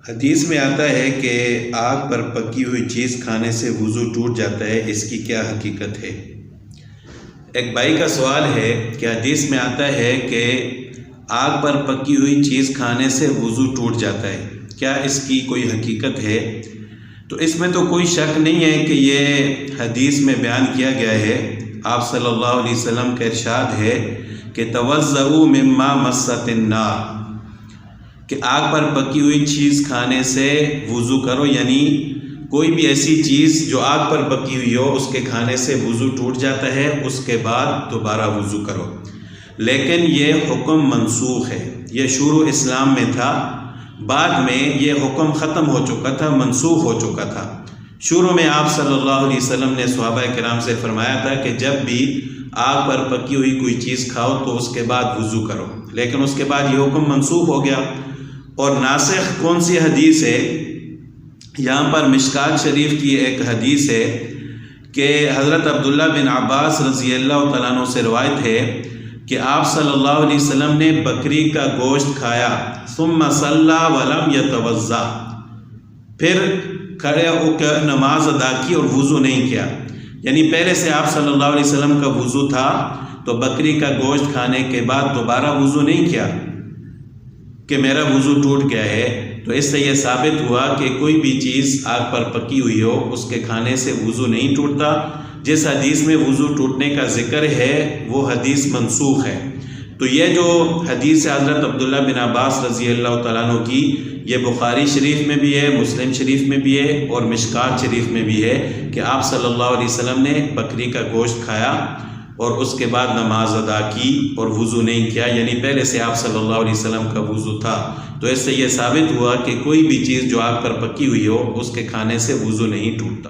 حدیث میں آتا ہے کہ آگ پر پکی ہوئی چیز کھانے سے وضو ٹوٹ جاتا ہے، اس کی کیا حقیقت ہے؟ ایک بھائی کا سوال ہے کہ حدیث میں آتا ہے کہ آگ پر پکی ہوئی چیز کھانے سے وضو ٹوٹ جاتا ہے، کیا اس کی کوئی حقیقت ہے؟ تو اس میں تو کوئی شک نہیں ہے کہ یہ حدیث میں بیان کیا گیا ہے۔ آپ صلی اللہ علیہ وسلم کا ارشاد ہے کہ توضؤوا مما مست النار، کہ آگ پر پکی ہوئی چیز کھانے سے وضو کرو، یعنی کوئی بھی ایسی چیز جو آگ پر پکی ہوئی ہو اس کے کھانے سے وضو ٹوٹ جاتا ہے، اس کے بعد دوبارہ وضو کرو۔ لیکن یہ حکم منسوخ ہے، یہ شروع اسلام میں تھا، بعد میں یہ حکم ختم ہو چکا تھا، منسوخ ہو چکا تھا۔ شروع میں آپ صلی اللہ علیہ وسلم نے صحابہ کرام سے فرمایا تھا کہ جب بھی آگ پر پکی ہوئی کوئی چیز کھاؤ تو اس کے بعد وضو کرو، لیکن اس کے بعد یہ حکم منسوخ ہو گیا۔ اور ناسخ کون سی حدیث ہے؟ یہاں پر مشکات شریف کی ایک حدیث ہے کہ حضرت عبداللہ بن عباس رضی اللہ تعالیٰ عنہ سے روایت ہے کہ آپ صلی اللہ علیہ وسلم نے بکری کا گوشت کھایا، ثم صلی ولم یتوضا، پھر کھڑے ہو کر نماز ادا کی اور وضو نہیں کیا، یعنی پہلے سے آپ صلی اللہ علیہ وسلم کا وضو تھا تو بکری کا گوشت کھانے کے بعد دوبارہ وضو نہیں کیا کہ میرا وضو ٹوٹ گیا ہے۔ تو اس سے یہ ثابت ہوا کہ کوئی بھی چیز آگ پر پکی ہوئی ہو اس کے کھانے سے وضو نہیں ٹوٹتا۔ جس حدیث میں وضو ٹوٹنے کا ذکر ہے وہ حدیث منسوخ ہے۔ تو یہ جو حدیث حضرت عبداللہ بن عباس رضی اللہ تعالیٰ عنہ کی، یہ بخاری شریف میں بھی ہے، مسلم شریف میں بھی ہے اور مشکات شریف میں بھی ہے کہ آپ صلی اللہ علیہ وسلم نے بکری کا گوشت کھایا اور اس کے بعد نماز ادا کی اور وضو نہیں کیا، یعنی پہلے سے آپ صلی اللہ علیہ وسلم کا وضو تھا۔ تو اس سے یہ ثابت ہوا کہ کوئی بھی چیز جو آگ پر پکی ہوئی ہو اس کے کھانے سے وضو نہیں ٹوٹتا۔